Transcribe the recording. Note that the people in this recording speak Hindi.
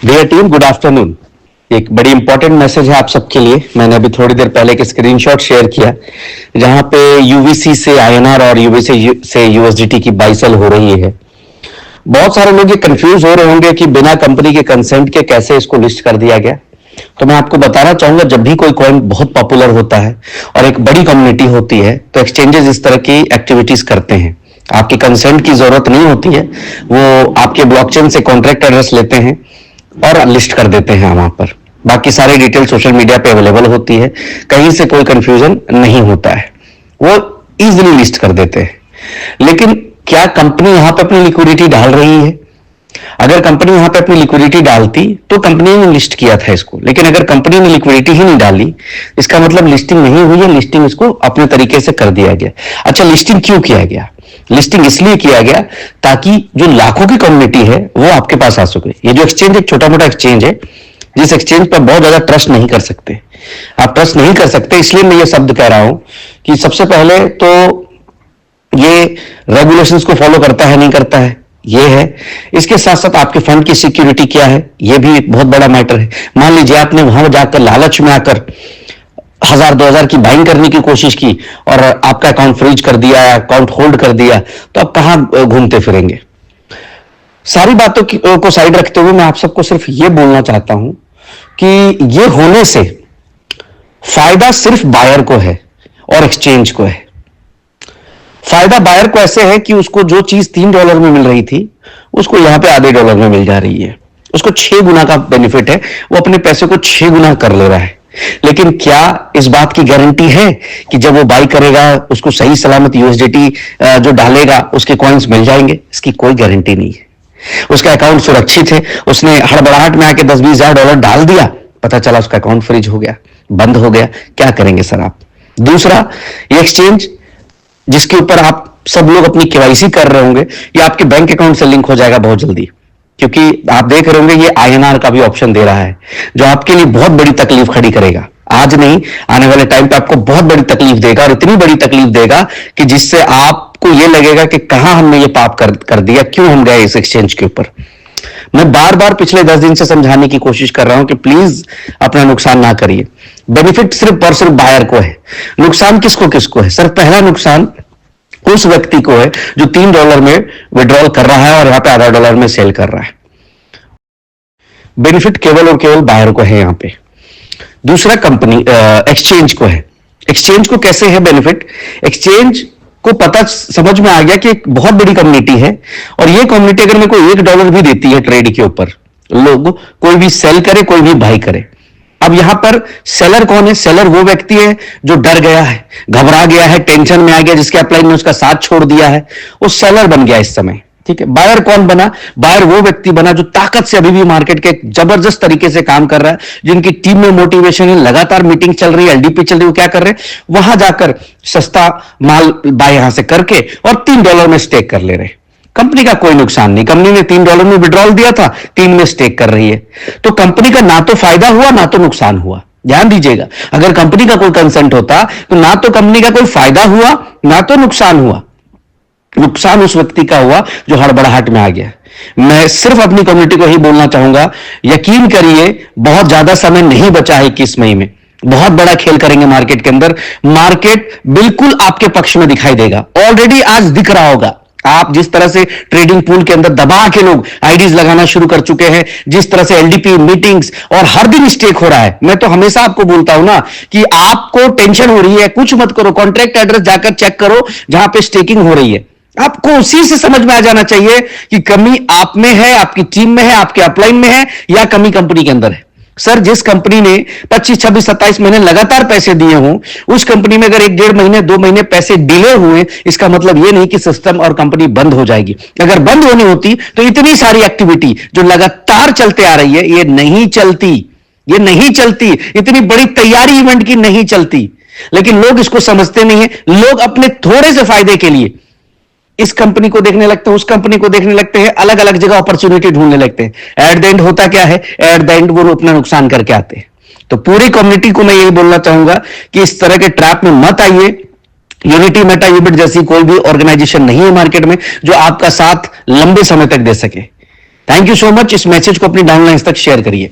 Dear team, good afternoon. एक बड़ी इंपॉर्टेंट मैसेज है आप सबके लिए। मैंने अभी थोड़ी देर पहले एक स्क्रीनशॉट शेयर किया जहां पे यूवीसी से आईएनआर और यूवीसी से यूएसडीटी की बाई सेल हो रही है। बहुत सारे लोग ये कंफ्यूज हो रहे होंगे कि बिना कंपनी के कंसेंट के कैसे इसको लिस्ट कर दिया गया। तो मैं आपको बताना चाहूंगा, जब भी कोई कॉइन बहुत पॉपुलर होता है और एक बड़ी कम्युनिटी होती है तो एक्सचेंजेस इस तरह की एक्टिविटीज करते हैं। आपकी कंसेंट की जरूरत नहीं होती है, वो आपके ब्लॉकचेन से कॉन्ट्रैक्ट एड्रेस लेते हैं और लिस्ट कर देते हैं वहां पर। बाकी सारी डिटेल सोशल मीडिया पे अवेलेबल होती है, कहीं से कोई कंफ्यूजन नहीं होता है, वो इजीली लिस्ट कर देते हैं। लेकिन क्या कंपनी यहां पे अपनी लिक्विडिटी डाल रही है? अगर कंपनी यहां पे अपनी लिक्विडिटी डालती तो कंपनी ने लिस्ट किया था इसको, लेकिन अगर कंपनी ने लिक्विडिटी ही नहीं डाली, इसका मतलब लिस्टिंग नहीं हुई है, लिस्टिंग इसको अपने तरीके से कर दिया गया। अच्छा, लिस्टिंग क्यों किया गया? लिस्टिंग इसलिए किया गया ताकि जो लाखों की कम्युनिटी है वो आपके पास आ सके। ये जो एक्सचेंज एक छोटा मोटा एक्सचेंज है, जिस एक्सचेंज पर बहुत ज्यादा ट्रस्ट नहीं कर सकते, आप ट्रस्ट नहीं कर सकते, इसलिए मैं ये शब्द कह रहा हूं कि सबसे पहले तो ये रेगुलेशंस को फॉलो करता है नहीं करता है, ये है। इसके साथ साथ आपके फंड की सिक्योरिटी क्या है, ये भी एक बहुत बड़ा मैटर है। मान लीजिए आपने वहां जाकर लालच में आकर 1000-2000 की बाइंग करने की कोशिश की और आपका अकाउंट फ्रीज कर दिया, अकाउंट होल्ड कर दिया, तो आप कहां घूमते फिरेंगे? सारी बातों को साइड रखते हुए मैं आप सबको सिर्फ यह बोलना चाहता हूं कि यह होने से फायदा सिर्फ बायर को है और एक्सचेंज को है। फायदा बायर को ऐसे है कि उसको जो चीज $3 में मिल रही थी उसको यहां पे आधे डॉलर में मिल जा रही है, उसको 6 गुना का बेनिफिट है, वो अपने पैसे को 6 गुना कर ले रहा है। लेकिन क्या इस बात की गारंटी है कि जब वो बाई करेगा उसको सही सलामत यूएसडीटी जो डालेगा उसके कॉइन्स मिल जाएंगे? इसकी कोई गारंटी नहीं है। उसका अकाउंट सुरक्षित है, उसने हड़बड़ाहट में आके 10-20 हजार डॉलर डाल दिया, पता चला उसका अकाउंट फ्रीज हो गया, बंद हो गया, क्या करेंगे सर आप? दूसरा, ये एक्सचेंज जिसके ऊपर आप सब लोग अपनी केवाईसी कर रहे होंगे, ये आपके बैंक अकाउंट से लिंक हो जाएगा बहुत जल्दी, क्योंकि आप देख रहे होंगे ये आईएनआर का भी ऑप्शन दे रहा है, जो आपके लिए बहुत बड़ी तकलीफ खड़ी करेगा। आज नहीं, आने वाले टाइम पे आपको बहुत बड़ी तकलीफ देगा, और इतनी बड़ी तकलीफ देगा कि जिससे आपको यह लगेगा कि कहां हमने ये पाप कर दिया, क्यों हम गए इस एक्सचेंज के ऊपर। मैं बार बार पिछले 10 दिन से समझाने की कोशिश कर रहा हूं कि प्लीज अपना नुकसान ना करिए। बेनिफिट सिर्फ और सिर्फ बायर को है, नुकसान किसको किसको है? सर, पहला नुकसान उस व्यक्ति को है जो $3 में विड्रॉल कर रहा है और यहां पे आधा डॉलर में सेल कर रहा है। बेनिफिट केवल और केवल बायर को है यहां पे। दूसरा कंपनी एक्सचेंज को है। एक्सचेंज को कैसे है बेनिफिट? एक्सचेंज को पता समझ में आ गया कि एक बहुत बड़ी कम्युनिटी है, और ये कम्युनिटी अगर मेरे को $1 भी देती है ट्रेड के ऊपर, लोग कोई भी सेल करे कोई भी बाई करे। अब यहां पर सेलर कौन है? सेलर वो व्यक्ति है जो डर गया है, घबरा गया है, टेंशन में आ गया, जिसके अपलाइन ने उसका साथ छोड़ दिया है, वो सेलर बन गया इस समय। ठीक है। बायर कौन बना? बायर वो व्यक्ति बना जो ताकत से अभी भी मार्केट के जबरदस्त तरीके से काम कर रहा है, जिनकी टीम में मोटिवेशन है, लगातार मीटिंग चल रही है, एलडीपी चल रही है, वो क्या कर रहे हैं? वहां जाकर सस्ता माल बाय यहां से करके और $3 में स्टेक कर ले रहे। कंपनी का कोई नुकसान नहीं, कंपनी ने $3 में विड्रॉल दिया था, 3 में स्टेक कर रही है, तो कंपनी का ना तो फायदा हुआ ना तो नुकसान हुआ। ध्यान दीजिएगा, अगर कंपनी का कोई कंसेंट होता तो ना तो कंपनी का कोई फायदा हुआ ना तो नुकसान हुआ। नुकसान उस व्यक्ति का हुआ जो हड़बड़ाहट में आ गया। मैं सिर्फ अपनी कम्युनिटी को ही बोलना चाहूंगा, यकीन करिए बहुत ज्यादा समय नहीं बचा है। 21 मई में बहुत बड़ा खेल करेंगे मार्केट के अंदर। मार्केट बिल्कुल आपके पक्ष में दिखाई देगा, ऑलरेडी आज दिख रहा होगा। आप जिस तरह से ट्रेडिंग पूल के अंदर दबा के लोग आईडीज लगाना शुरू कर चुके हैं, जिस तरह से एलडीपी मीटिंग्स और हर दिन स्टेक हो रहा है। मैं तो हमेशा आपको बोलता हूं ना कि आपको टेंशन हो रही है, कुछ मत करो, कॉन्ट्रैक्ट एड्रेस जाकर चेक करो जहां पे स्टेकिंग हो रही है। आपको उसी से समझ में आ जाना चाहिए कि कमी आप में है, आपकी टीम में है, आपके अपलाइन में है, या कमी कंपनी के अंदर है। सर, जिस कंपनी ने 25, 26, 27 महीने लगातार पैसे दिए हों, उस कंपनी में अगर 1-1.5 महीने 2 महीने पैसे डिले हुए, इसका मतलब यह नहीं कि सिस्टम और कंपनी बंद हो जाएगी। अगर बंद होनी होती तो इतनी सारी एक्टिविटी जो लगातार चलते आ रही है, ये नहीं चलती, ये नहीं चलती, इतनी बड़ी तैयारी इवेंट की नहीं चलती। लेकिन लोग इसको समझते नहीं है। लोग अपने थोड़े से फायदे के लिए इस कंपनी को देखने लगते हैं, उस कंपनी को देखने लगते हैं, अलग अलग जगह अपॉर्चुनिटी ढूंढने लगते हैं। एट द एंड होता क्या है? एट द एंड वो अपना नुकसान करके आते हैं। तो पूरी कम्युनिटी को मैं यही बोलना चाहूंगा कि इस तरह के ट्रैप में मत आइए। यूनिटी मेटा यूबिट जैसी कोई भी ऑर्गेनाइजेशन नहीं है मार्केट में जो आपका साथ लंबे समय तक दे सके। Thank you so much. इस मैसेज को अपनी डाउनलाइंस तक शेयर करिए।